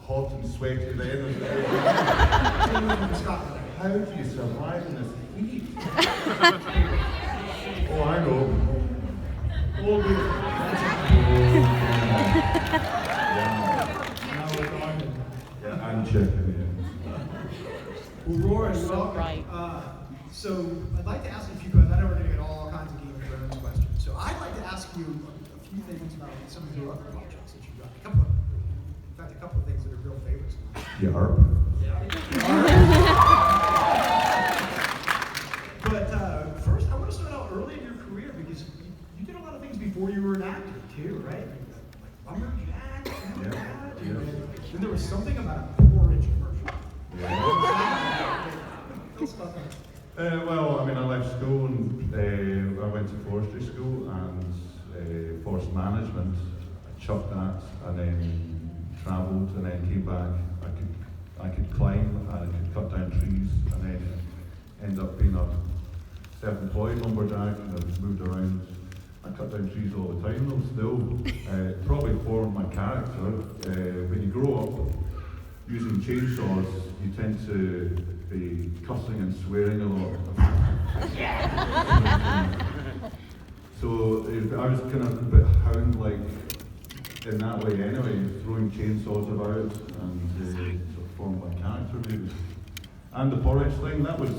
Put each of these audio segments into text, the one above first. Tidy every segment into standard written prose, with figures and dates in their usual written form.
hot and sweaty then. Scotland, how do you survive in this heat? Oh, I know. Oh, good. Yeah, and chicken, Well, Rory, welcome. Right. So I'd like to ask you a few questions. I know we're going to get all kinds of Game of Thrones questions. So I'd like to ask you a few things about some of your other projects that you've done. In fact, a couple of things that are real favorites. Yarp. But first, I want to start out early in your career because you did a lot of things before you were an actor too, right? Like Lumberjack, and there was something about a porridge commercial. Well, I mean, I left school and I went to forestry school and forest management. I chucked that and then travelled and then came back. I could climb and I could cut down trees and then end up being a self-employed lumberjack and I've moved around. I cut down trees all the time though still. Probably formed my character. When you grow up using chainsaws, you tend to be cussing and swearing a lot. So I was kind of a bit hound-like in that way anyway, throwing chainsaws about and sort of formed my character maybe. And the porridge thing, that was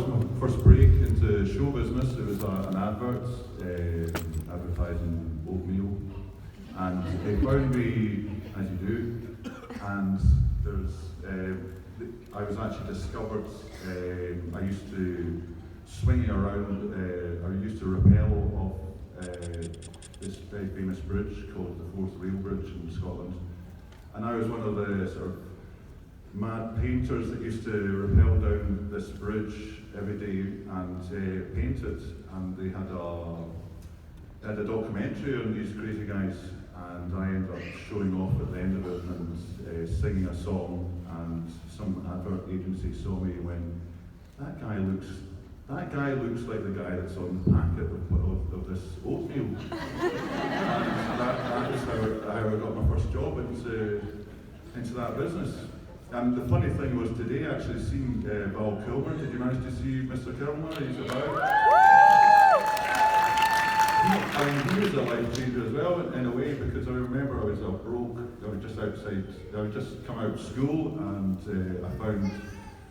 my first break into show business. It was an advert advertising oatmeal, and they found me, as you do, and I was actually discovered. I used to swing around. I used to rappel off this very famous bridge called the Fourth Rail Bridge in Scotland, and I was one of the sort of mad painters that used to rappel down this bridge every day and paint it. And they had a documentary on these crazy guys, and I ended up showing off at the end of it and singing a song. And some advert agency saw me and went, that guy looks like the guy that's on the packet of this oatmeal. And that is how I got my first job into that business. And the funny thing was today I actually seen Val Kilmer. Did you manage to see Mr. Kilmer? He's about. I mean, he was a life changer as well in a way, because I remember I was broke. I was just come out of school, and I found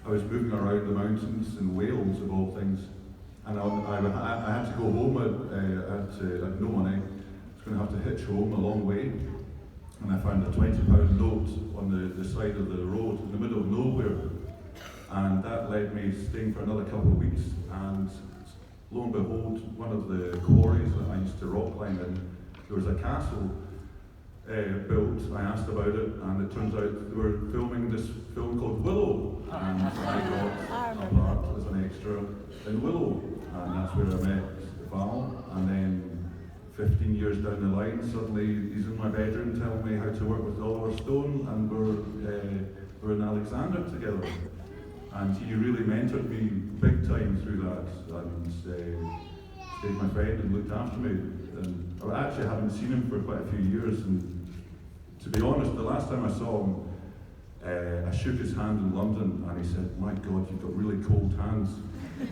I was moving around the mountains in Wales of all things, and I had to go home. I had no money. I was going to have to hitch home a long way. And I found a £20 note on the side of the road in the middle of nowhere. And that led me staying for another couple of weeks. And lo and behold, one of the quarries that I used to rock climb in, there was a castle built. I asked about it, and it turns out they were filming this film called Willow. And I got a part as an extra in Willow. And that's where I met Val. And then 15 years down the line, suddenly he's in my bedroom telling me how to work with Oliver Stone, and we're in Alexander together. And he really mentored me big time through that, and stayed my friend and looked after me. And I actually haven't seen him for quite a few years, and to be honest, the last time I saw him, I shook his hand in London, and he said, "My God, you've got really cold hands."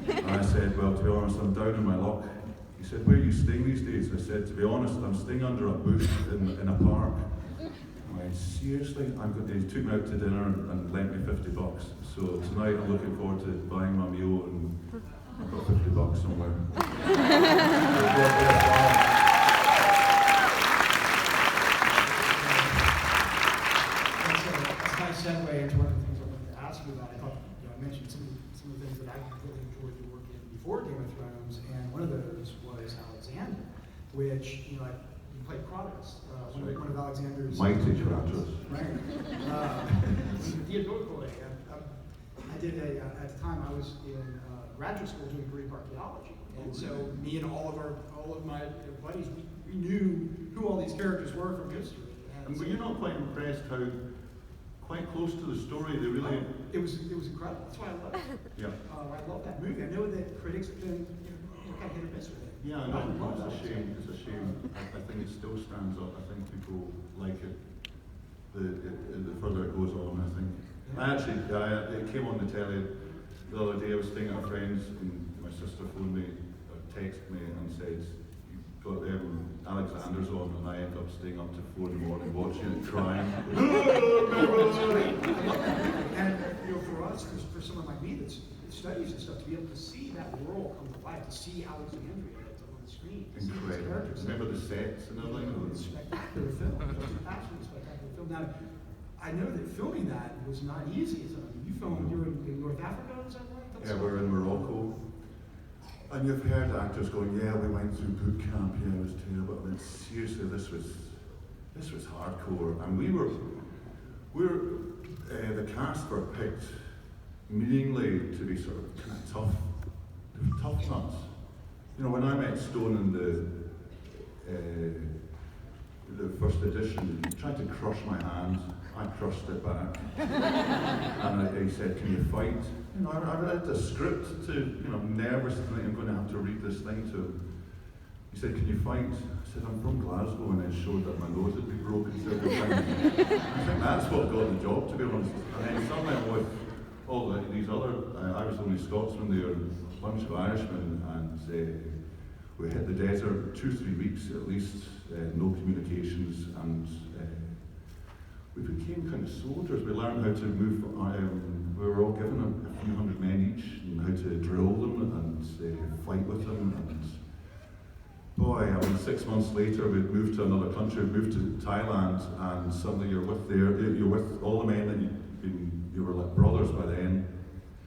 And I said, "Well, to be honest, I'm down in my luck." He said, "Where are you staying these days?" I said, "To be honest, I'm staying under a bush in a park." I went, "Seriously?" He took me out to dinner and lent me $50. So tonight I'm looking forward to buying my meal, and I've got $50 somewhere. That's a nice segue into one of the things I wanted to ask you about. I thought, I mentioned some of the things that I really enjoyed your work in before Game of Thrones, and one of those was Alexander, which, you played Kratos, one of Alexander's... Mighty Kratos. Right. I did at the time I was in graduate school doing Greek archaeology, and so me and all of my buddies, we knew who all these characters were from history. And were you not quite impressed how quite close to the story they really... It was incredible. That's why I love it. Yeah. I love that movie. I know that critics have been kind of hit or miss with it. Yeah, I know. It's a shame. It's a shame. I think it still stands up. I think people like it. The It came on the telly the other day. I was staying at a friend's, and my sister phoned me, or texted me, and said, "You've got Alexander's on," and I ended up staying up to 4 in the morning watching it, crying. And for us, for someone like me that studies and stuff, to be able to see that world come to life, to see Alexandria on the screen, incredible. Remember the sets and everything? It's a spectacular film. It's an absolutely spectacular film. Now, I know that filming that was not easy. So you filmed, you were in North Africa, is that right? Yeah, we're in Morocco. And you've heard actors going, "Yeah, we went through boot camp, yeah, it was terrible." I mean, seriously, this was hardcore. And the cast were picked meaningly to be sort of kind of tough. They were tough nuts. You know, when I met Stone in the first edition, he tried to crush my hand. I crushed it back. And he said, "Can you fight?" You know, I read the script to, nervous thinking I'm going to have to read this thing to him. He said, "Can you fight?" I said, "I'm from Glasgow," and then showed that my nose had been broken several times. I think that's what got the job, to be honest. And then suddenly I'm with all these other, I was the only Scotsman there, a bunch of Irishmen, and we hit the desert 2-3 weeks at least, no communications, and we became kind of soldiers. We learned how to move, we were all given a few hundred men each, and how to drill them and fight with them. And boy, I mean, 6 months later, we'd moved to another country, we'd moved to Thailand, and suddenly you're with all the men that you were like brothers by then,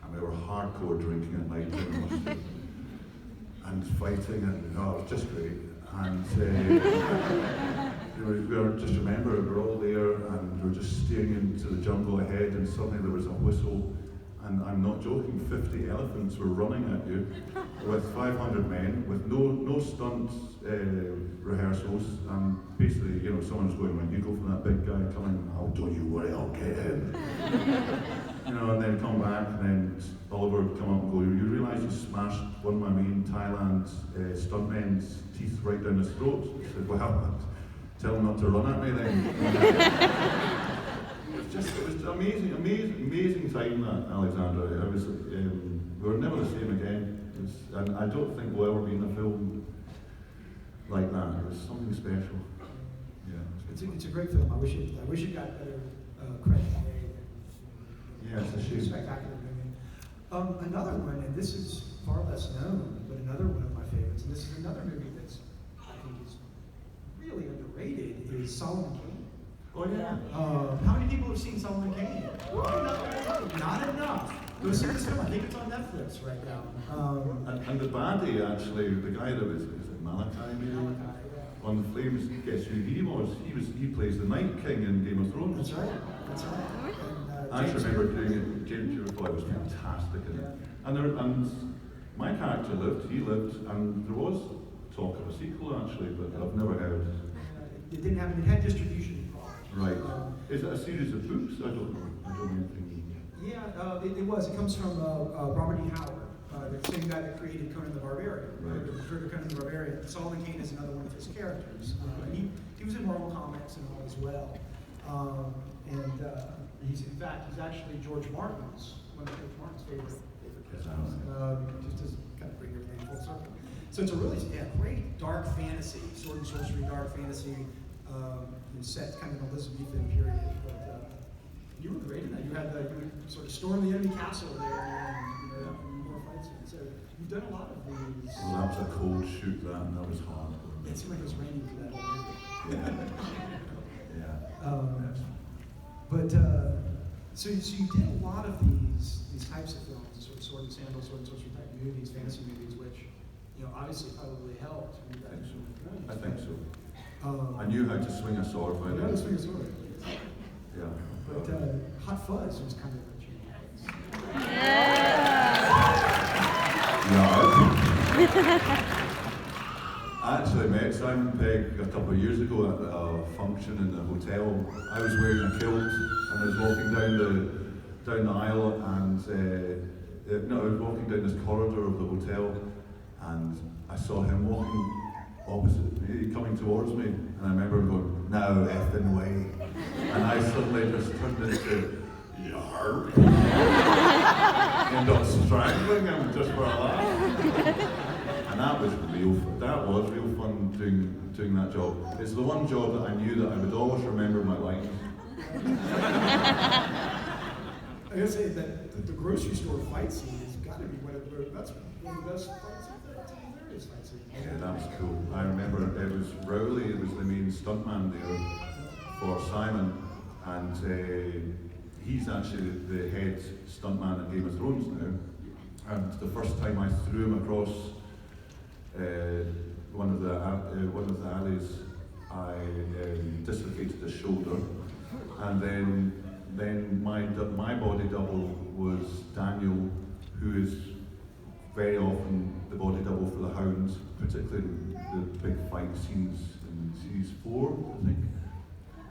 and we were hardcore drinking at night and fighting, and it was just great. And we were just remember we were all there, and we were just staring into the jungle ahead, and suddenly there was a whistle, and I'm not joking, 50 elephants were running at you with 500 men, with no stunt rehearsals, and basically, someone was going, "When you go from that big guy coming, oh, don't you worry, I'll get him." And then come back, and then Oliver would come up and go, "You realise you smashed one of my main Thailand stuntmen's teeth right down his throat?" I said, "Well, tell him not to run at me then." It was amazing time at Alexandria. We were never the same again. And I don't think we'll ever be in a film like that. It was something special. Yeah. It's a great film. I wish it got better credit. Yeah, it's a shame. Spectacular movie. Another one, and this is far less known, but another one of my favorites, and this is another movie that's, I think, is really underrated, is Solomon Kane. Oh yeah. How many people have seen Solomon Kane? Not enough. Go see this film. I think it's on Netflix right now. And the baddie, actually, the guy that was, is it Malachi maybe? Malachi, yeah. On the Flames, guess who he was? He plays the Night King in Game of Thrones. That's right. And, I just remember doing it. James Jewett was fantastic in it. And my character lived, he lived, and there was talk of a sequel actually, but I've never heard. It didn't happen. It had distribution problems. Right. Is it a series of books? I don't know. I don't know anything. Yeah, it was. It comes from Robert E. Howard, the same guy that created Conan the Barbarian. Right. The creator of Conan the Barbarian. Solomon Kane is another one of his characters. And he was in Marvel Comics and all as well. He's actually one of George Martin's favorite characters. Just to kind of bring everything full circle. So it's a really great dark fantasy, sword and sorcery, dark fantasy, set kind of an Elizabethan period. But you were great in that. You would sort of storm the enemy castle there, and more fights. So you've done a lot of these. Well, that was a cold shoot. That was hard. It seemed like it was raining for that whole movie. Yeah. So you did a lot of these types of films, sort of sword and sandal, sword and sorcery type movies, fantasy movies, which obviously probably helped. I think so. I knew how to swing a sword by then. You know how to swing a sword. Yeah. But Hot Fuzz was kind of a change. Yeah. I actually met Simon Pegg a couple of years ago at a function in the hotel. I was wearing a kilt and I was walking down the aisle, and I was walking down this corridor of the hotel, and I saw him walking opposite me, coming towards me, and I remember him going, "Now effing way," and I suddenly just turned into Yarr. End up strangling him just for a laugh. And that was real fun doing that job. It's the one job that I knew that I would always remember my lines. I gotta say that the grocery store fight scene has got to be one of the best fight scenes. Yeah, that was cool. I remember it was Rowley, it was the main stuntman there for Simon, and he's actually the head stuntman in Game of Thrones now. And the first time I threw him across one of the alleys, I dislocated his shoulder, and then my body double was Daniel, who is very often the body double for the Hound, particularly in the big fight scenes in series 4, I think.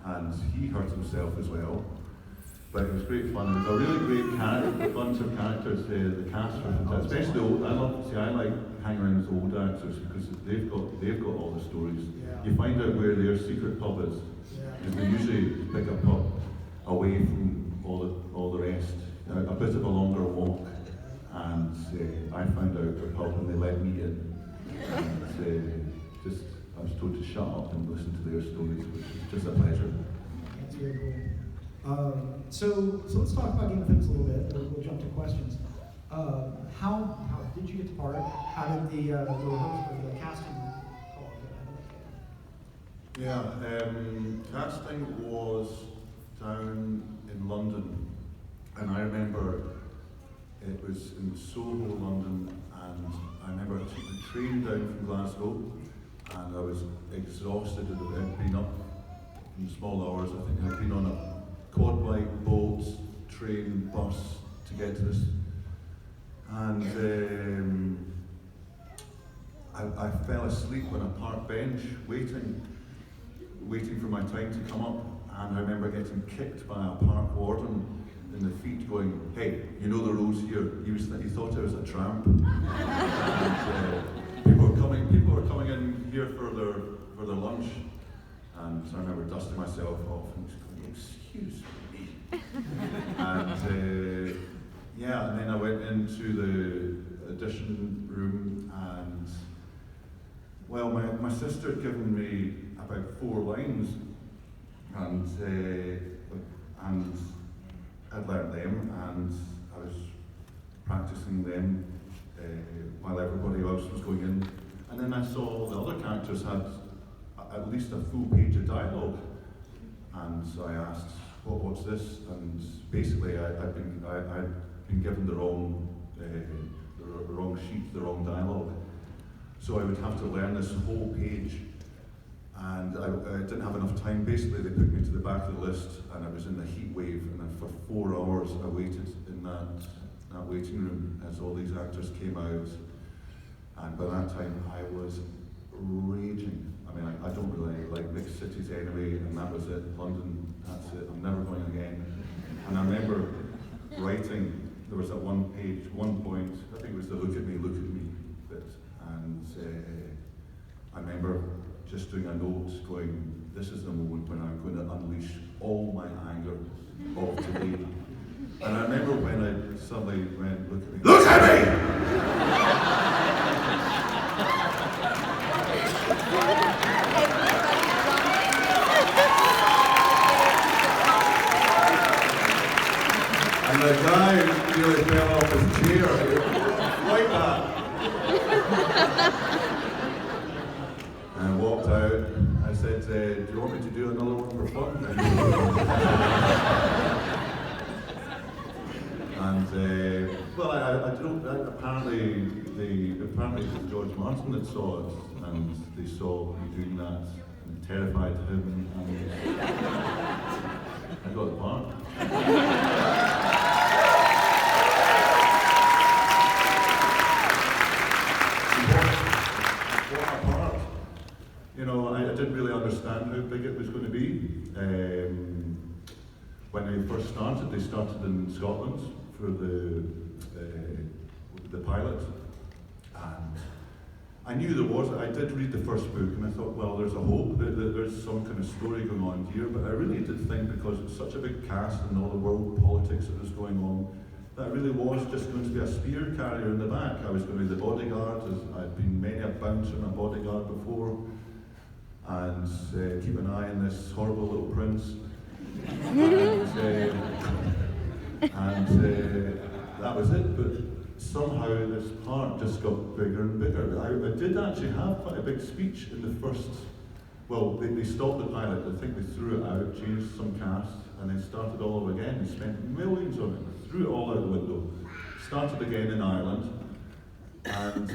And he hurt himself as well. But it was great fun. It was a really great bunch of characters. The cast were fantastic, especially the old. I like hanging around with old actors because they've got all the stories. Yeah. You find out where their secret pub is, because they usually pick a pub away from all the rest. A bit of a longer walk, and I found out their pub and they let me in. And I was told to shut up and listen to their stories, which was just a pleasure. That's very cool. So let's talk about Game of Thrones a little bit. We'll jump to questions. How did you get the part? How did the casting call? Yeah, casting was down in London, and I remember it was in Soho, London, and I remember I took the train down from Glasgow, and I was exhausted. I'd been up in small hours. I think I'd been on a quad bike, boat, train, bus to get to this, and I fell asleep on a park bench waiting for my time to come up, and I remember getting kicked by a park warden in the feet going, "Hey, you know the rules here." He thought I was a tramp. And, people were coming in here for their lunch, and so I remember dusting myself off and just going, "Excuse me." And and then I went into the audition room, and well, my sister had given me about 4 lines, and I'd learned them, and I was practicing them while everybody else was going in. And then I saw the other characters had at least a full page of dialogue, and so I asked, "What's this?" And basically, I'd been given the wrong sheet, the wrong dialogue. So I would have to learn this whole page, and I didn't have enough time. Basically, they put me to the back of the list, and I was in the heat wave, and then for 4 hours I waited in that waiting room as all these actors came out. And by that time, I was raging. I mean, I don't really like big cities anyway, and that was it. London, that's it. I'm never going again. And I remember writing. There was at one point, I think it was the look at me bit, and I remember just doing a note going, "This is the moment when I'm going to unleash all my anger of today." And I remember when I suddenly went, "Look at me." Look at me! And the guy nearly fell off his chair, like that. And I walked out. I said, "Do you want me to do another one for fun?" And well, I don't. Apparently George Martin that saw it, and they saw me doing that, and it terrified him, and I got the part. What a part! You know, I didn't really understand how big it was going to be. When they first started, they started in Scotland for the pilot, and I I knew there was. I did read the first book, and I thought, well, there's a hope that there's some kind of story going on here. But I really did think, because it's such a big cast and all the world politics that was going on, that it really was just going to be a spear carrier in the back. I was going to be the bodyguard, as I'd been many a bouncer and a bodyguard before, and keep an eye on this horrible little prince. And that was it. But somehow this part just got bigger and bigger. I did actually have quite a big speech in the first. Well, they stopped the pilot. I think they threw it out, changed some cast, and then started all over again. They spent millions on it, threw it all out the window. Started again in Ireland, and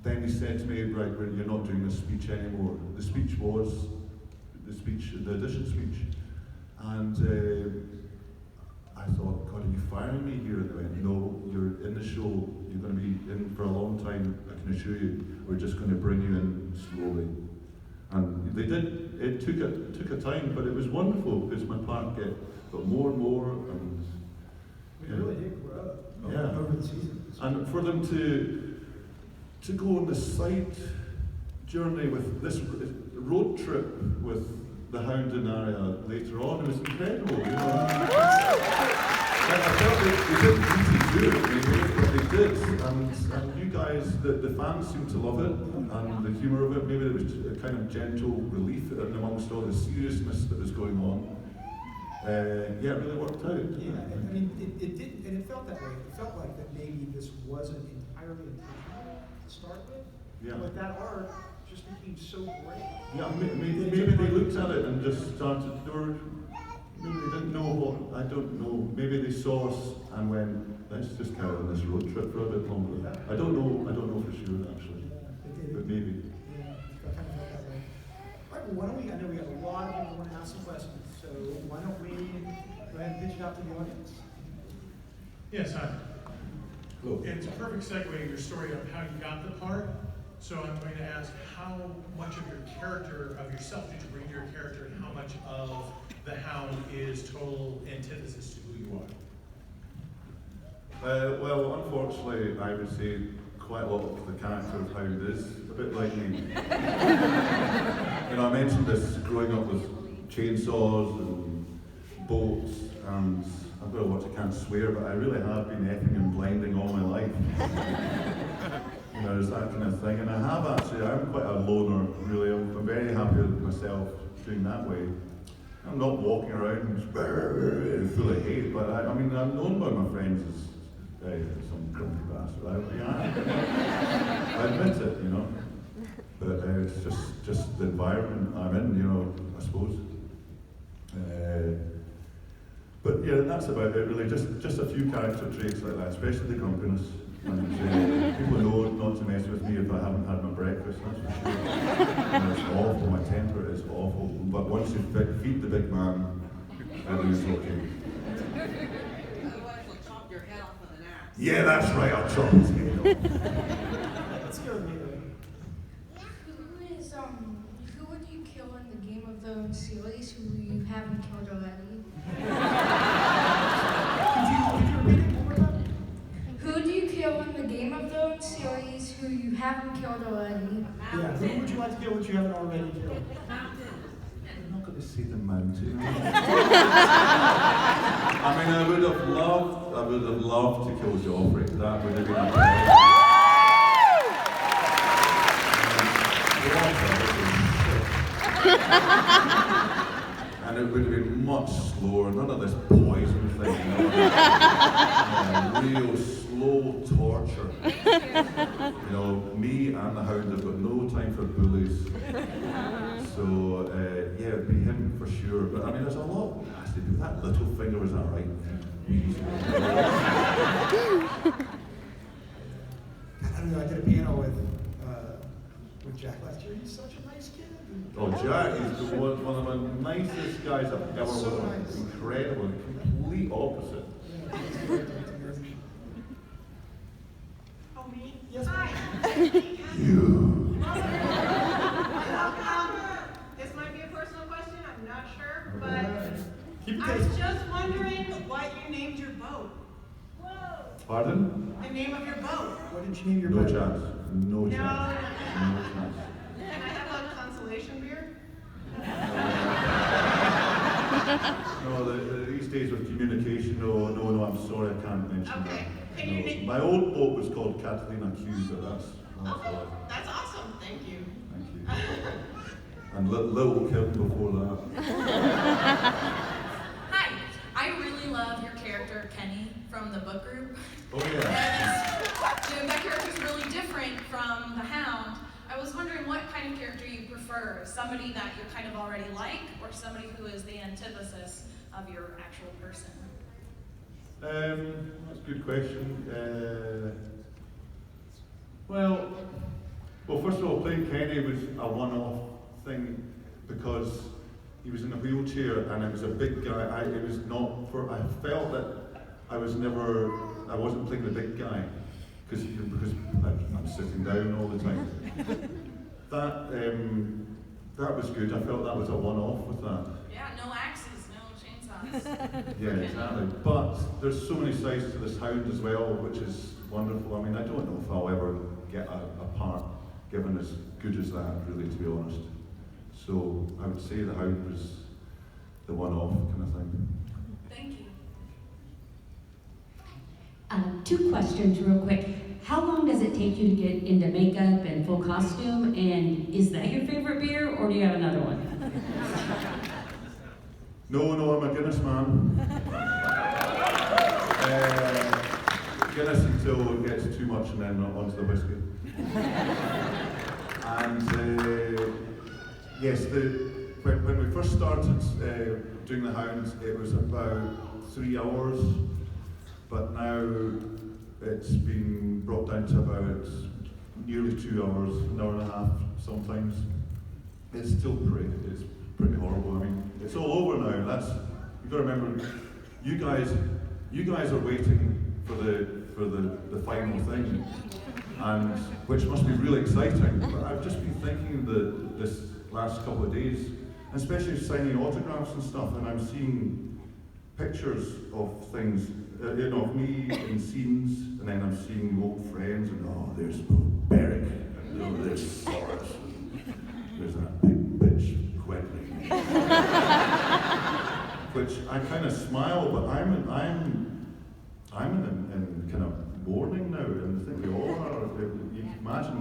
then he said to me, right, you're not doing this speech anymore. The speech was the audition speech, and I thought, God, are you firing me here? And they went, no, you're in the show. You're going to be in for a long time. I can assure you. We're just going to bring you in slowly. And they did. It took a time, but it was wonderful because my part got more and more, and we really did grow over the season. And for them to go on the side journey with this road trip with the Hound and Aria later on, it was incredible. You know? I felt they didn't really do it, but they did. And you guys, the fans seemed to love it, and the humour of it. Maybe there was a kind of gentle relief amongst all the seriousness that was going on. It really worked out. Yeah, I mean, it did, and it felt that way. It felt like that maybe this wasn't entirely intentional to start with. Yeah. But that art just became so great. Yeah, maybe they looked at it and just started, or maybe they didn't know what, I don't know. Maybe they saw us and went, let's just carry on this road trip for a bit longer. Yeah. I don't know for sure actually, but maybe. Yeah, I kind of felt that way. All right, well, why don't we, I know we have a lot of people who want to ask some questions, so why don't we go ahead and pitch it out to the audience? Yes, hi. Hello. It's a perfect segue in your story of how you got the part. So I'm going to ask, how much of your character, of yourself, did you bring to your character, and how much of the Hound is total antithesis to who you are? Well, unfortunately, I would say quite a lot of the character of Hound is a bit like me. I mentioned this growing up with chainsaws and bolts, and I've got to watch, I can't swear, but I really have been effing and blinding all my life. There's that kind of thing, and I have actually, I'm quite a loner, really. I'm very happy with myself doing that way. I'm not walking around full of hate, but I mean, I'm known by my friends as some grumpy bastard. I admit it, but it's just the environment I'm in, I suppose. But yeah, that's about it really, just a few character traits like that, especially the grumpiness. And people know not to mess with me if I haven't had my breakfast, that's for sure. It's awful, my temper is awful. But once you feed the big man, everything's okay. Otherwise, we'll chop your head off with an axe. Yeah, that's right, I'll chop his head off. Let's go, Mary. Who would you kill in the Game of Thrones series who you haven't killed already? Could you repeat it one more time? Who do you kill in the Game of Thrones series who you haven't killed already? Yeah, who would you like to kill which you haven't already killed? I'm not going to say the mountain. I mean, I would have loved to kill Joffrey. That would have been and it would have been much slower, none of this poison thing. Real slow torture. Me and the Hound have got no time for bullies. So, it'd be him for sure. But I mean, there's a lot nasty. That little finger was that right? I don't know, I did a panel with Jack last year. He's such a nice kid. Oh, Jack is one of the nicest guys I've ever So met. nice. Incredible, complete opposite. Oh, me? Yes, Hi. You. This might be a personal question, I'm not sure, but Keep it I was tasty. just wondering what you named your boat. Pardon? The name of your boat. What did you name your No boat? chance. No No, chance. no, No chance. Can I have a consolation beer? No, these days with communication, no, I'm sorry, I can't mention Okay. that. Can you No. name- My old boat was called Catalina Q, but that's Okay, all. that's awesome, thank you. Thank you. And little Kim before that. Hi, I really love your character, Kenny, from the book group. Oh yeah. And that character's really different from the Hound. I was wondering what kind of character you prefer, somebody that you kind of already like, or somebody who is the antithesis of your actual person? That's a good question. Well, first of all, playing Kenny was a one-off thing because he was in a wheelchair and it was a big guy. I felt that I wasn't playing the big guy because I'm sitting down all the time. That was good. I felt that was a one-off with that. Yeah, no axes, no chainsaws. Yeah, exactly. But there's so many sides to this Hound as well, which is wonderful. I mean, I don't know if I'll ever get a part given as good as that, really, to be honest. So I would say the Hound was the one-off kind of thing. Thank you. 2 questions real quick. How long does it take you to get into makeup and full costume? And is that your favorite beer, or do you have another one? No, I'm a Guinness man. Guinness until it gets too much and then onto the whiskey. And yes, when we first started doing the Hounds, it was about 3 hours, but now it's been brought down to about nearly 2 hours, an hour and a half sometimes. It's still pretty horrible. I mean, it's all over now. You've got to remember, you guys are waiting for the final thing, and which must be really exciting. But I've just been thinking that this last couple of days, especially signing autographs and stuff, and I'm seeing pictures of things, of me in scenes, and then I'm seeing old friends, and there's Beric, and there's Forrest, and there's that big bitch Quentin. Which I kind of smile, but I'm in kind of mourning now, and I think we all are. You can imagine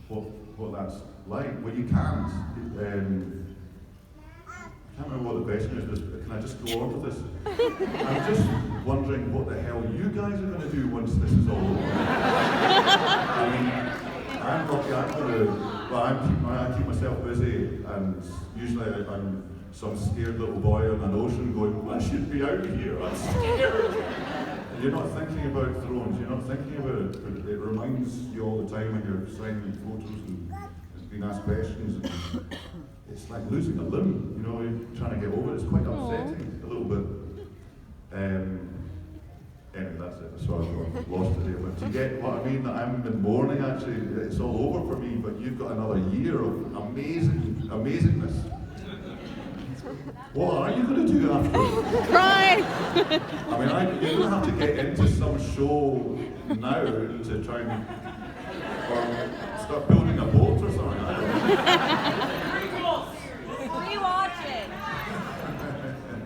what that's like. Well, you can't. I can't remember what the question is, but can I just go on to this? I'm just wondering what the hell you guys are going to do once this is all over. I mean, I'm lucky. I keep myself busy, and usually I'm some scared little boy on an ocean going, I should be out of here, I'm scared. And you're not thinking about Thrones, you're not thinking about it, but it reminds you all the time when you're signing photos and being asked questions. And it's like losing a limb, you're trying to get over it. It's quite upsetting, a little bit. Anyway, that's it. Sorry, I've lost it here. But to get what I mean, that I'm in mourning actually, it's all over for me, but you've got another year of amazingness. What are you going to do after? Cry! I mean, you're going to have to get into some show now to try and, or start building a boat or something, I don't know. Rewatch it.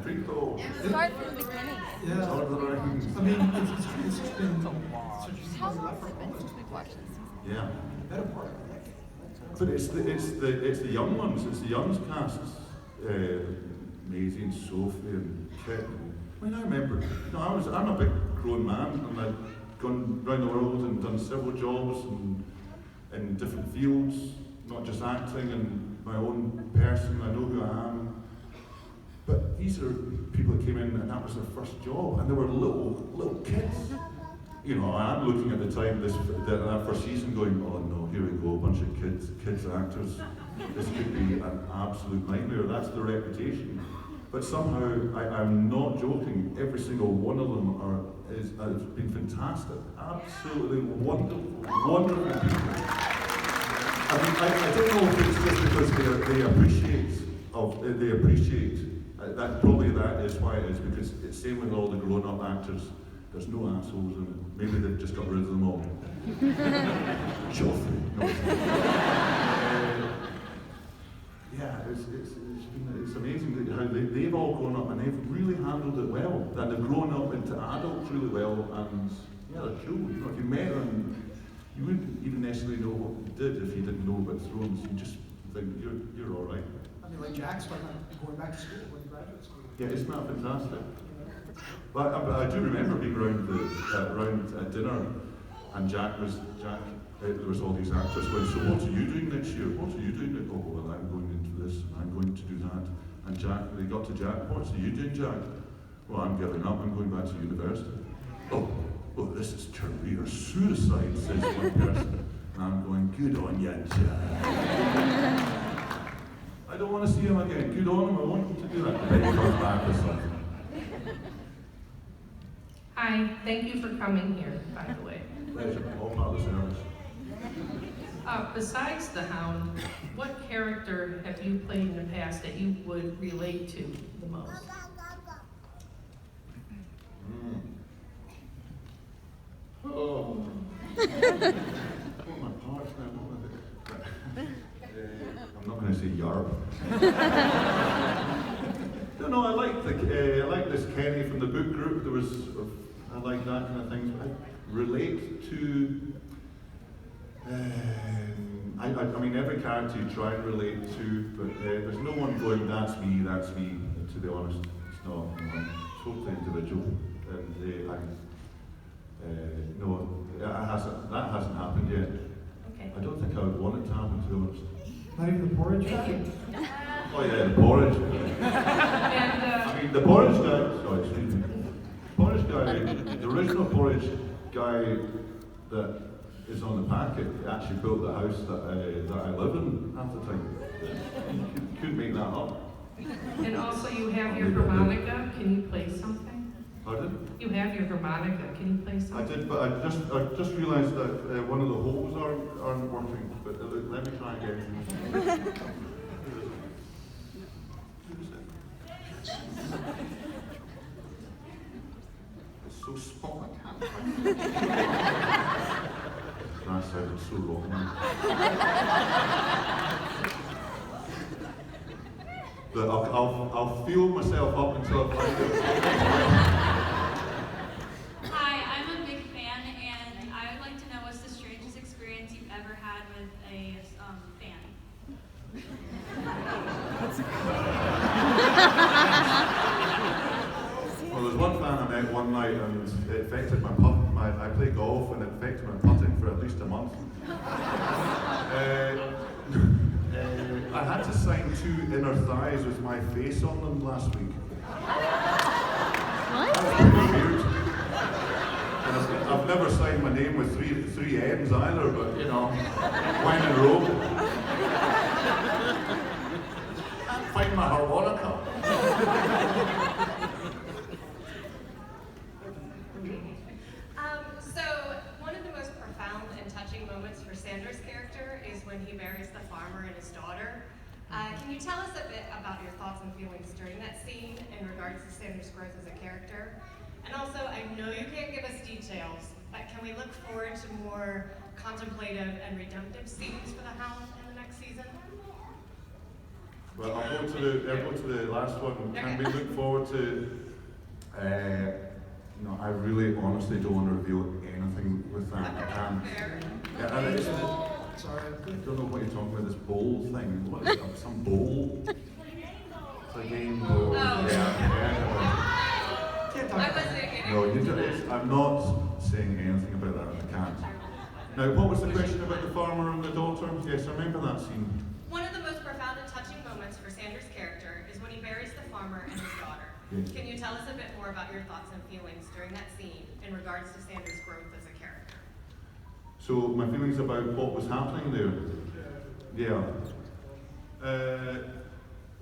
Prequel. Start from the beginning. Yeah. Lord of the Rings. I mean, it's just been such a How huge long effort has it been almost since we've watched this? Yeah. better part of a decade. But it's the young ones, it's the young casts. Maisie and Sophie and Kit. I mean, I remember, I'm a big grown man, and I've gone around the world and done several jobs in different fields, not just acting and my own person. I know who I am. But these are people that came in and that was their first job, and they were little kids. I'm looking at the time that first season going, oh no, here we go, a bunch of kids actors. This could be an absolute nightmare. That's the reputation. But somehow, I'm not joking, every single one of them has been fantastic. Absolutely wonderful people. I mean, I don't know if it's just because they appreciate, that probably that is why it is, because it's same with all the grown-up actors. there's no assholes in it. Maybe they've just got rid of them all. Joffrey. No. Yeah, it's amazing that how they've all grown up and they've really handled it well. And they've grown up into adults really well, and yeah, they're cool. You know, if you met them, you wouldn't even necessarily know what they did if you didn't know about Thrones. You just think you're all right. I mean, like Jack's talking about going back to school, going to graduate school. Yeah, isn't that fantastic? But I do remember being around at dinner, and there was all these actors going, so what are you doing next year? What are you doing? Oh, well, I'm going into this, and I'm going to do that. And they got to Jack, what are you doing, Jack? Well, I'm giving up, I'm going back to university. Oh, well, this is career suicide, says one person. And I'm going, good on ya, Jack. I don't want to see him again. Good on him, I want him to do that. I bet he comes back or something. Hi, thank you for coming here, by the way. Pleasure, all part of the service. Besides the Hound, what character have you played in the past that you would relate to the most? Oh. My parts now. I'm not going to say yarp. No, I like this Kenny from the book group. I like that kind of thing. I relate to. I mean, every character you try and relate to, but there's no one going, that's me, to be honest. It's not. I'm totally individual. And no, that hasn't happened yet. Okay. I don't think I would want it to happen, to be honest. Not even the porridge guy? Oh yeah, the porridge. And, I mean, the porridge guy, sorry, excuse me. Porridge guy, the original porridge guy that is on the packet actually built the house that I live in half the time. You couldn't make that up. and also you have your harmonica. Can you play something? Pardon? You have your harmonica. Can you play I something? did, but I just realised that one of the holes aren't working. But let me try again. It's so small, I can't find it. That sounded so wrong. But I'll feel myself up until I find it. Hi, I'm a big fan, and I would like to know what's the strangest experience you've ever had with a fan? Well, there's one fan I met one night, and it affected my putt. I play golf, and it affected my putting for at least a month. I had to sign 2 inner thighs with my face on them last week. What? That was pretty weird. And I've never signed my name with three N's either, but you know, when in Rome. Find my harmonica. So one of the most profound and touching moments for Sandra's character is when he buries the farmer and his daughter. Can you tell us a bit about your thoughts and feelings during that scene in regards to Sandra's growth as a character? And also, I know you can't give us details, but can we look forward to more contemplative and redemptive scenes for the Hound in the next season? Well, I'll go to the last one. Can we look forward to? No, I really, honestly don't want to reveal anything with that. I can't. Yeah, and sorry, I don't know what you're talking about. This bowl thing. What is that? Some bowl? It's a game bowl. No, I'm not saying anything about that. I can't. Now, what was the question about the farmer and the daughter? Yes, I remember that scene. One of the most profound and touching moments for Sandra's character is when he buries the farmer and his daughter. Yes. Can you tell us a bit more about your thoughts and feelings during that scene in regards to Sandra's growth as a character? So my feelings about what was happening there. Yeah.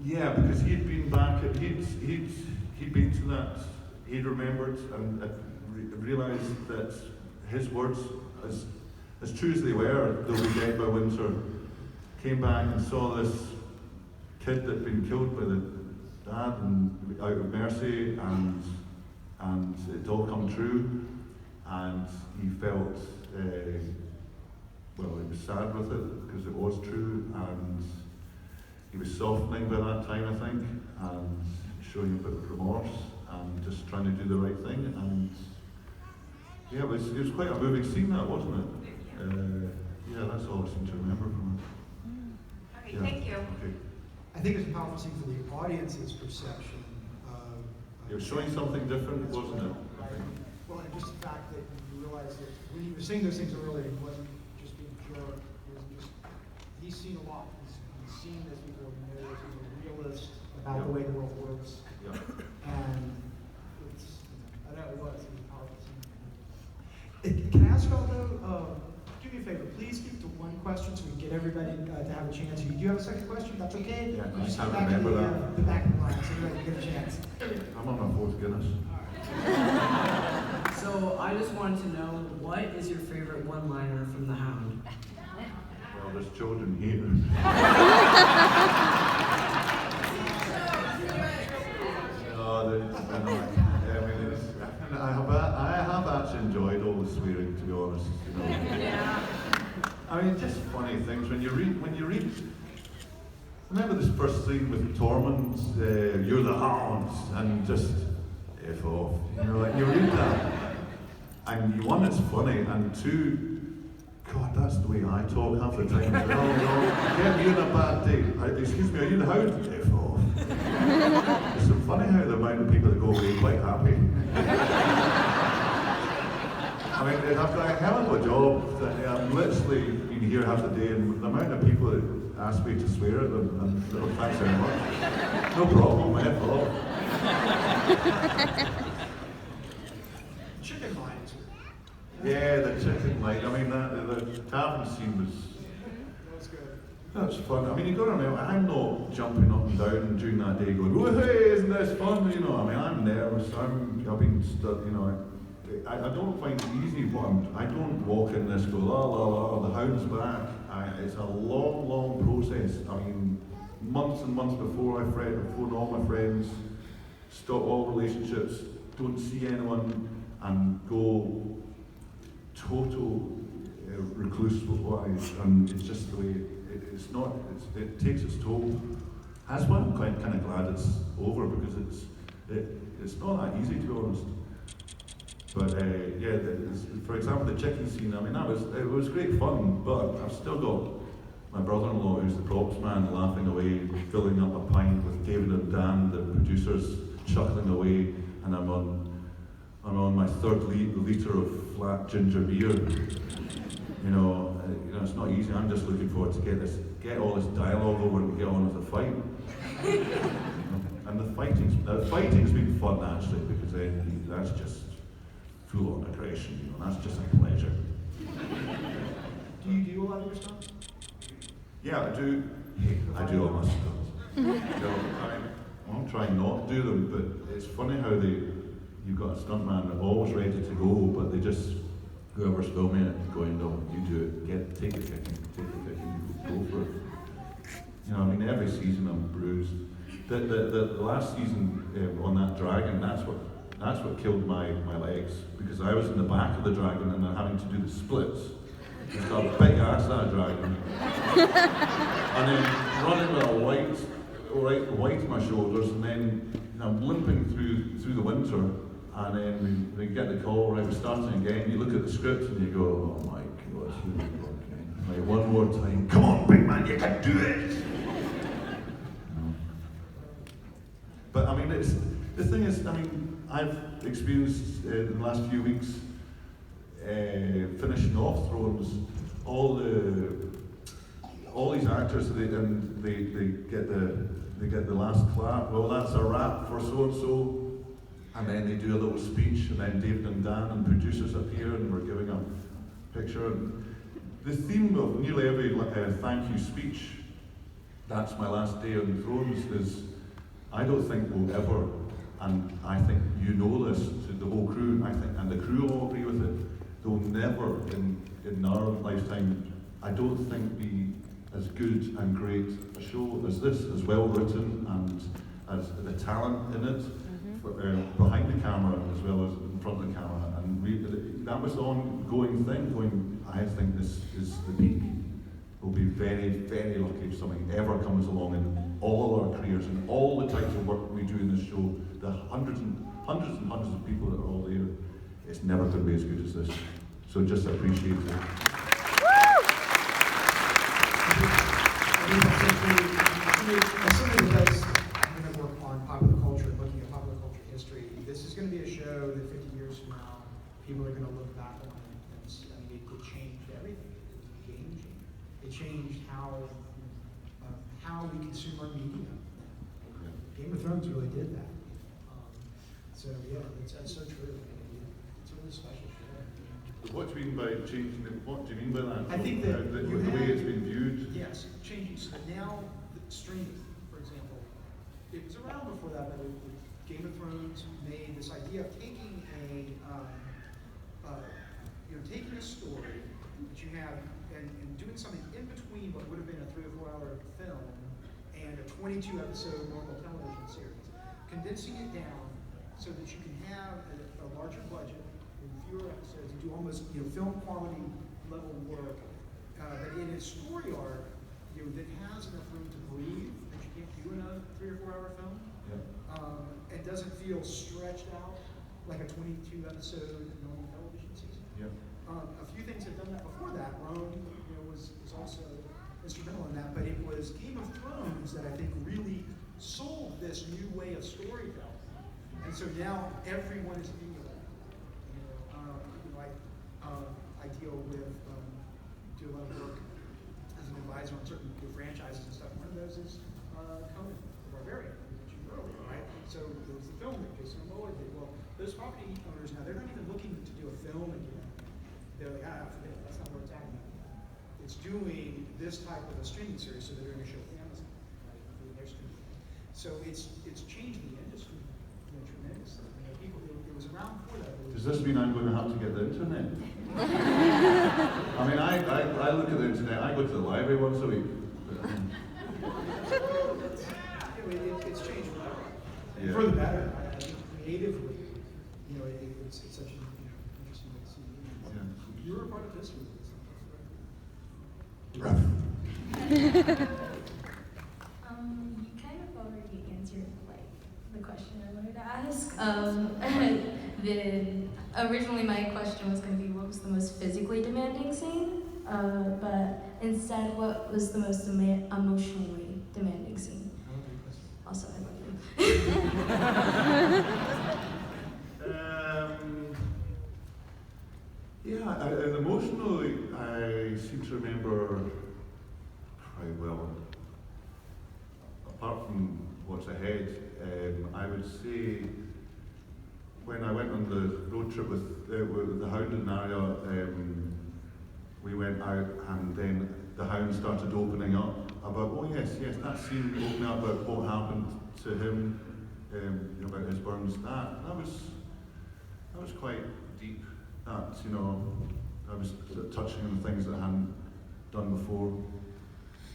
Yeah, because he'd been back. He'd been to that. He'd remembered and realised that his words, as true as they were, they'll be dead by winter. Came back and saw this kid that'd been killed by the dad and out of mercy, and and it all come true, and he felt, well, he was sad with it, because it was true, and he was softening by that time, I think, and showing a bit of remorse, and just trying to do the right thing, and yeah, it was quite a moving scene, that, wasn't it? Yeah, that's all I seem to remember from it. Okay, thank you. Okay. I think it's a powerful scene for the audience's perception of. It was showing something different, wasn't it? Right. Well, and just the fact that you realize that when he was saying those things earlier, he wasn't just being a jerk. He wasn't just. He's seen a lot. He's seen this before. He knows he's a realist about the way the world works. Yeah. And it's. I know it was a powerful scene. Can I ask y'all though? Do me a favor, please keep to one question so we can get everybody to have a chance. Do you have a second question? That's okay? Yeah, We'll just I get back to remember the, that. the back of the line so everybody can get a chance. I'm on my fourth Guinness. So I just wanted to know, what is your favorite one-liner from The Hound? Well, there's children here. I have actually enjoyed all the swearing, to be honest. You know. Yeah. I mean, just funny things when you read. Remember this first scene with Tormund, "You're the Hound," and just F off. You know, like you read that, and one, it's funny, and two, God, that's the way I talk half the time as well. You know, get me in a bad day. Excuse me, are you the Hound? F off. It's so funny how the amount of people that go away quite happy. I mean, they have done a hell of a job. I'm literally been here half the day, and the amount of people that ask me to swear at them, and oh, thanks very much. No problem, F off. Chicken lines. Yeah, the chicken light. I mean, the tavern scene was. That's good. That's fun. I mean, you've got to remember, I'm not jumping up and down during that day going, "Oh, hey, isn't this fun?" You know, I mean, I'm nervous. I've been stuck, you know. I don't find it easy. I don't walk in this go, la la la, the Hound's back. It's a long, long process. I mean, months and months before I phone all my friends, stop all relationships, don't see anyone, and go total recluse-wise. And it's just the way it takes its toll. That's why I'm kind of glad it's over, because it's not that easy, to be honest. But yeah, for example, the chicken scene. I mean, it was great fun. But I've still got my brother-in-law, who's the props man, laughing away, filling up a pint with David and Dan, the producers, chuckling away, and I'm on my third liter of flat ginger beer. You know, it's not easy. I'm just looking forward to get all this dialogue over and get on with the fight. And the fighting's been fun actually, because that's just full on aggression. You know, that's just a pleasure. Do you do a lot of your stuff? Yeah, I do. I do all my stunts. You know, I'm trying not to do them, but it's funny how you've got a stuntman always ready to go, but they just, whoever's filming it, going, "No, you do it. Take the kicking, go for it." You know, I mean, every season I'm bruised. The last season on that dragon, that's what killed my legs, because I was in the back of the dragon and I'm having to do the splits. It's got a big ass, that dragon. And then running with a white on my shoulders, and then I'm limping through the winter, and then we get the call, right, we're starting again. You look at the script and you go, "Oh my God, here we go again." Like, one more time, "Come on, big man, you can do it!" But I mean, the thing is, I mean, I've experienced in the last few weeks finishing off Thrones, all these actors, they get the last clap. Well, that's a wrap for so and so, and then they do a little speech, and then David and Dan and producers appear, and we're giving a picture. And the theme of nearly every thank you speech, "That's my last day on Thrones," is, I don't think we'll ever, and I think you know this, to the whole crew, I think, and the crew all agree with it, they'll never in our lifetime, I don't think, be as good and great a show as this, as well written, and as the talent in it, behind the camera as well. front of the camera, and that was the ongoing thing. I think this is the peak. We'll be very, very lucky if something ever comes along in all our careers and all the types of work we do in this show. The hundreds of people that are all there. It's never going to be as good as this. So just appreciate it. As somebody who does work on popular culture, looking at popular culture history, this is going to be a show that 50 years from now, people are going to look back on and see, I mean, it changed everything. It was a game changer. It changed how we consume our media. Game of Thrones really did that. So yeah, that's so true. It's a really special show. What do you mean by changing it? What do you mean by that? I think that the way it's been viewed. Yes, changing. So now, streaming, for example, it was around before that, but Game of Thrones made this idea of taking taking a story that you have and doing something in between what would have been a 3 or 4 hour film and a 22 episode normal television series, condensing it down so that you can have a larger budget with fewer episodes and do almost film quality level work, but in its story arc that has enough room to breathe that you can't do in a 3 or 4 hour film. Yeah. It doesn't feel stretched out like a 22 episode normal television season. Yeah. A few things have done that before that. Rome, was also instrumental in that, but it was Game of Thrones that I think really sold this new way of storytelling. And so now everyone is emulating. I deal with do a lot of work as an advisor on certain franchises and stuff. One of those is Conan the Barbarian, I mentioned earlier, right? So there was the film that Jason Momoa did. Well, those property owners now, they're not even looking to do a film again. They're like, forget it, that's not what it's at. It's doing this type of a streaming series, so they're doing a show with Amazon, right? Doing their streaming. So it's changed the industry, tremendously. People, it was around before that. Does this mean I'm going to have to get the internet? I mean, I look at the internet. I go to the library once a week. It's changed forever. Yeah. For the better. I think creatively, it's such an interesting way to see it. Yeah. You're a part of history. You kind of already answered the question I wanted to ask. Originally my question was going to be what was the most physically demanding scene, but instead what was the most emotionally demanding scene? Also, I love you. And emotionally, I seem to remember quite well. Apart from what's ahead, I would say when I went on the road trip with the Hound and Naria, we went out and then the Hound started opening up about, oh yes, that scene opening up about what happened to him, about his burns. That was quite deep. That I was touching on things that I hadn't done before.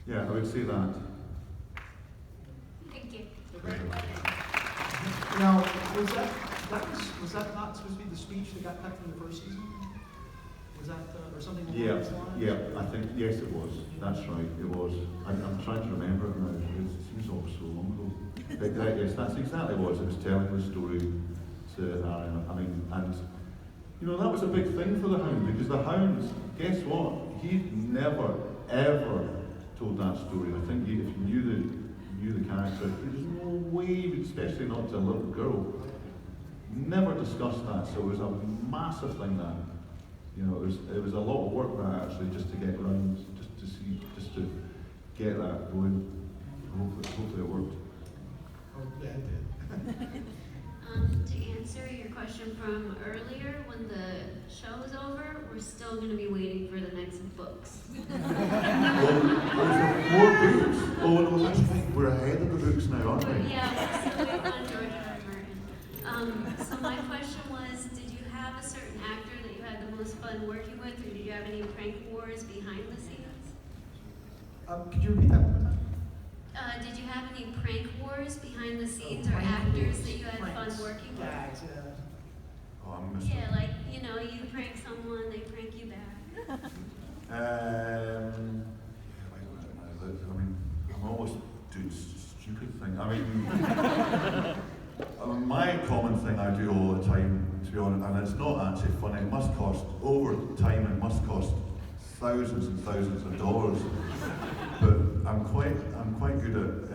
Yeah, I would say that. Thank you. Now, was that not supposed to be the speech that got cut from the first season? Was that or something along those lines? Yeah, I think yes, it was. That's right, it was. I'm trying to remember it now. It seems all so long ago. But yes, that's exactly what it was. It was telling the story to Ariana. I mean, and that was a big thing for the Hound because the Hound, guess what? He never ever told that story. I think if you knew the character, there's no way, especially not to a little girl, never discussed that. So it was a massive thing that. It was a lot of work that actually just to get around, just to get that going. Hopefully it worked. Oh, yeah, it did. To answer your question from earlier, when the show is over, we're still going to be waiting for the next books. More books? Oh no, that's right. We're ahead of the books now, aren't we? Yeah, we're still waiting on George R. R. Martin. So my question was, did you have a certain actor that you had the most fun working with, or did you have any prank wars behind the scenes? Could you repeat that one more time? Did you have any prank wars behind the scenes or actors that you had fun working with? Gags, Oh, I'm Mr. Yeah, like, you know, you prank someone, they prank you back. Yeah, wait a minute now. I mean, I'm always doing stupid things. I mean, my common thing I do all the time, to be honest, and it's not actually funny. It must cost, over time, it must cost thousands and thousands of dollars. But I'm quite good at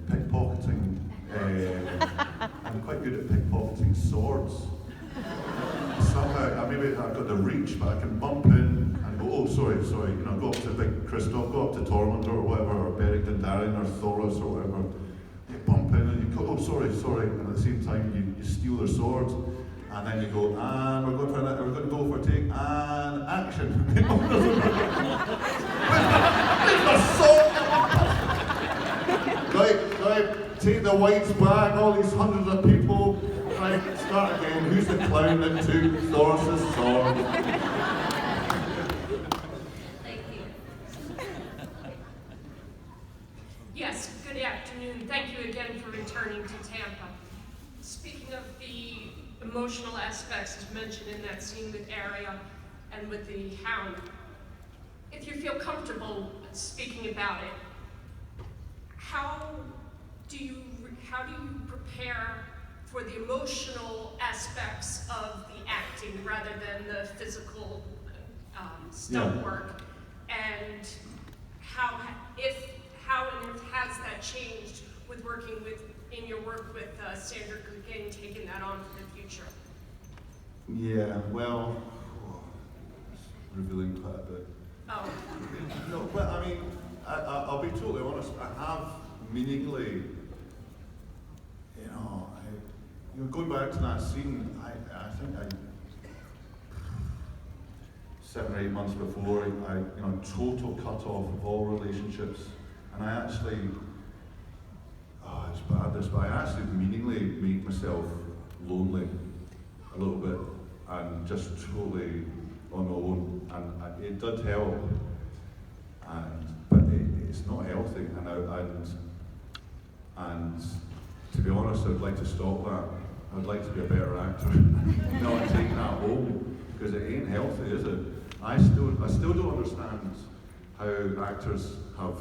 pickpocketing. I'm quite good at pickpocketing swords. Somehow, maybe I've got the reach, but I can bump in and go, oh, sorry, you know, go up to Big Christoph, go up to Tormund or whatever, or Beric Dondarrion or Thoros or whatever. You bump in and you go, oh, sorry, and at the same time you steal their swords, and then you go, and we're going to go for a take, and action. Where's my sword? Right, take the whites back, all these hundreds of people. Right, start again. Who's the clown that took Thoros' sword? Thank you. Yes, good afternoon. Thank you again for returning to Tampa. Speaking of the emotional aspects as mentioned in that scene with Arya and with the Hound, if you feel comfortable speaking about it, how do you prepare for the emotional aspects of the acting rather than the physical stunt work, and how has that changed with working in your work with Sandra Clegane, taking that on for the future? Yeah, well, it's revealing quite a bit. Oh. No, but I mean, I'll be totally honest. I have meaningfully, going back to that scene, I think 7 or 8 months before, I total cut off of all relationships, and I actually, it's bad this, but I actually meaningfully make myself lonely a little bit, and just totally on my own, and it did help, but it's not healthy, and to be honest, I'd like to stop that. I'd like to be a better actor, not take that home, because it ain't healthy, is it? I still don't understand how actors have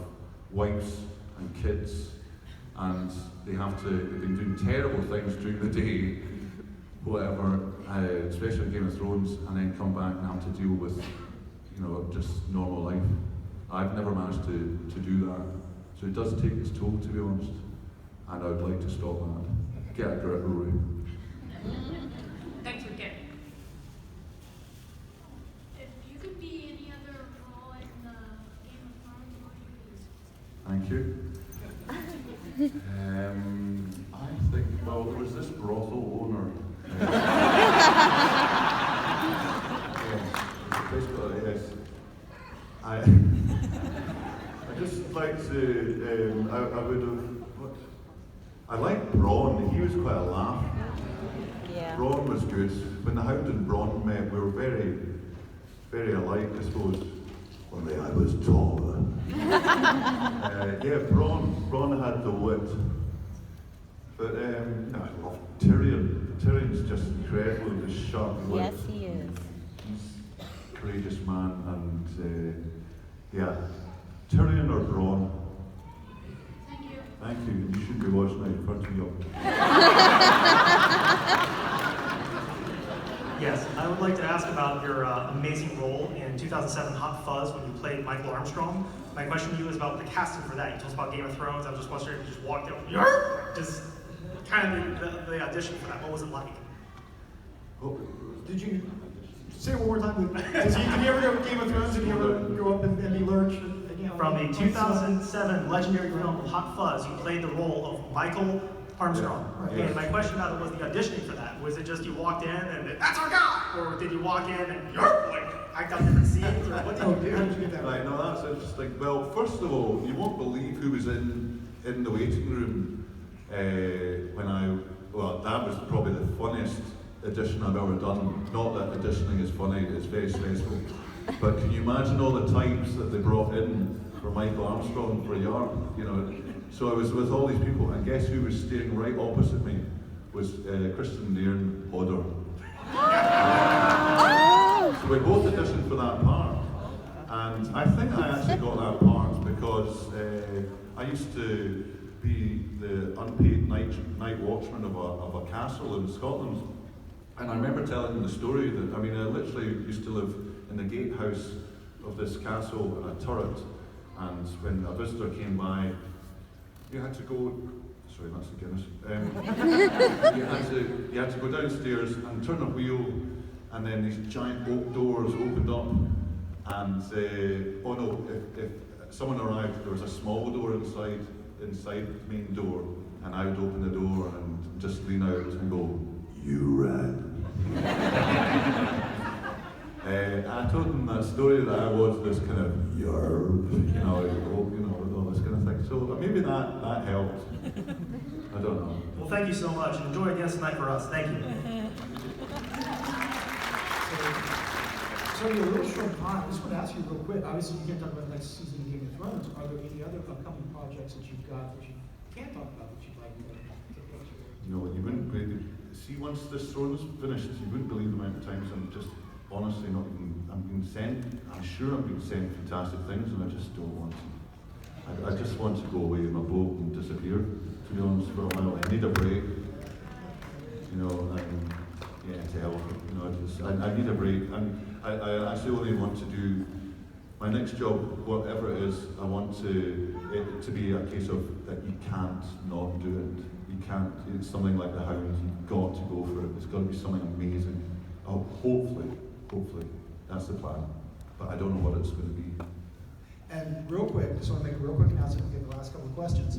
wives and kids, and they've been doing terrible things during the day, whatever, especially in Game of Thrones, and then come back and have to deal with, just normal life. I've never managed to do that, so it does take its toll, to be honest, and I would like to stop that. Get a grip, Rory. Thank you again. If you could be any other role in the Game of Thrones, what would you Thank you. I think, well, there was this brothel owner. Yes. I just like to, I would have, I like Bronn. He was quite a laugh. Yeah. Bronn was good. When the Hound and Bronn met, we were very, very alike, I suppose. Only I was taller. Bronn had the wit. But I love Tyrion. Tyrion's just incredible, just sharp wit. Yes, he is. He's a courageous man, and Tyrion or Bronn? Thank you. You should be watching it in front of you. Yes, I would like to ask about your amazing role in 2007 Hot Fuzz when you played Michael Armstrong. My question to you is about the casting for that. You told us about Game of Thrones. I was just wondering if you just walked out, just kind of the audition for that. What was it like? Did you say it one more time? Did you ever go to Game of Thrones? Did you ever go up and be Lurch? From the 2007 legendary film Hot Fuzz, you played the role of Michael Armstrong. Yeah. And my question about it was the auditioning for that. Was it just you walked in and that's our guy? Or did you walk in and act out different scenes? Or what did you do? How did you get that? Right, no, that's interesting. Well, first of all, you won't believe who was in the waiting room that was probably the funniest audition I've ever done. Not that auditioning is funny, it's very stressful. But can you imagine all the types that they brought in for Michael Armstrong for a yarn? So I was with all these people, and guess who was staring right opposite me? was Kristen Nairn Hodder. So we both auditioned for that part. And I think I actually got that part because I used to be the unpaid night watchman of a castle in Scotland. And I remember telling them the story that, I literally used to live in the gatehouse of this castle in a turret. And when a visitor came by, you had to go, sorry, that's the Guinness. You had to go downstairs and turn a wheel, and then these giant oak doors opened up. And oh no, if someone arrived, there was a small door inside the main door, and I would open the door and just lean out and go, "You ran." I told them that story that I was this kind of yerb, all this kind of thing. So maybe that helped. I don't know. Well, thank you so much, and enjoy again tonight for us. Thank you. So you're a little short on time. I just want to ask you real quick. Obviously, you can't talk about the next season of Game of Thrones. Are there any other upcoming projects that you've got that you can't talk about that you'd like to get into? You wouldn't believe. See, once this Thrones finished, you wouldn't believe the amount of times I'm just honestly not even. I'm being sent. I'm sure I'm being sent fantastic things, and I just don't want to. I just want to go away in my boat and disappear. To be honest, for a while, I need a break. To hell with it. I need a break, and I actually only want to do my next job, whatever it is. I want it to be a case of that you can't not do it. You can't. It's something like the Hound. You've got to go for it. It's got to be something amazing. Oh, hopefully, that's the plan. But I don't know what it's going to be. And real quick, just want to make a real quick announcement. We'll get the last couple of questions.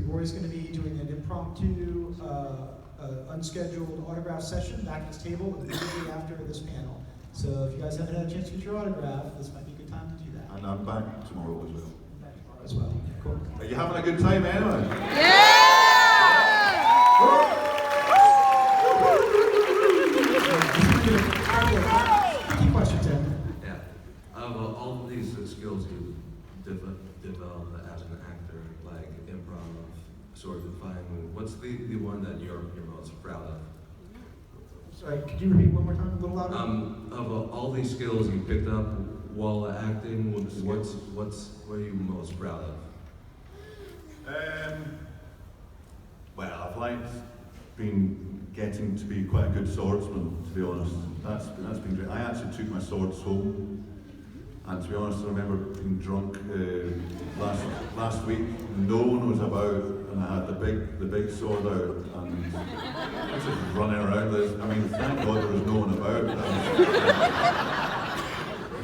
Rory's going to be doing an impromptu, unscheduled autograph session back at his table immediately after this panel. So if you guys haven't had a chance to get your autograph, this might be a good time to do that. And I'm back tomorrow as well. Back tomorrow as well. Cool. Are you having a good time anyway? Tricky question, Tim. Yeah. Of all of these skills you develop as an actor, like improv, sword fighting, what's the one that you're most proud of? Sorry, could you repeat one more time, a little louder? Of all these skills you picked up while acting, what are you most proud of? Well, I've liked getting to be quite a good swordsman, to be honest. That's been great. I actually took my swords home, and to be honest, I remember being drunk last week. No one was about, and I had the big sword out, and I was just running around. Thank God there was no one about.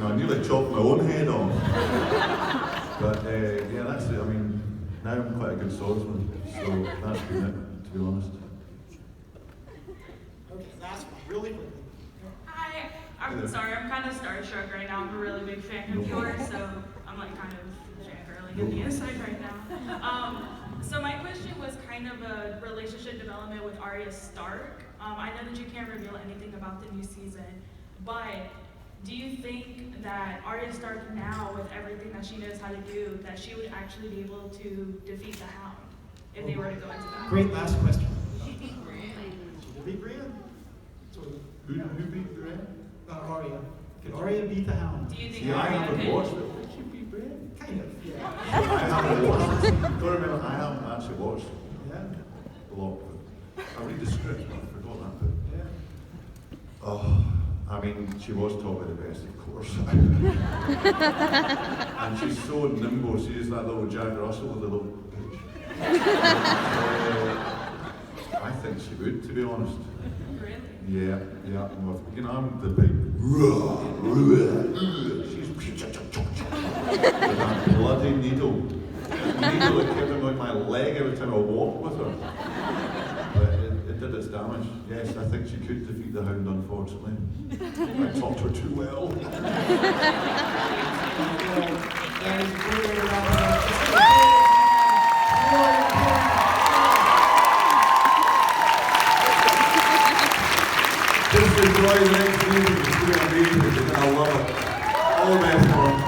I nearly chopped my own head off. But yeah, that's it. Now I'm quite a good swordsman, so that's been it, to be honest. Okay, last one, really quickly. Hi, I'm sorry, I'm kind of starstruck right now. I'm a really big fan of yours, so I'm kind of fangirling on the inside right now. So my question was kind of a relationship development with Arya Stark. I know that you can't reveal anything about the new season, but do you think that Arya Stark now, with everything that she knows how to do, that she would actually be able to defeat the Hound if they were to go into that? Great last question. She did beat Brienne. Who beat Brienne? Arya. Could Arya beat the Hound? Do you think See, I Arya haven't could? watched it. Did she beat Brienne? Kind of, yeah. I haven't watched it. Don't remember, I haven't actually watched it. Yeah. A lot. I read the script, but I forgot that bit. Yeah. Oh, she was taught by the best, of course. And she's so nimble. She is that little Jack Russell with a little bitch. I think she would, to be honest. Really? Yeah. I'm the big. She's with that bloody needle. Needle that kept on my leg every time I walked with her. But it did its damage. Yes, I think she could defeat the Hound, unfortunately. I talked her too well. Just enjoy the next season. It's going to be amazing. You're going to love it. All the best for her.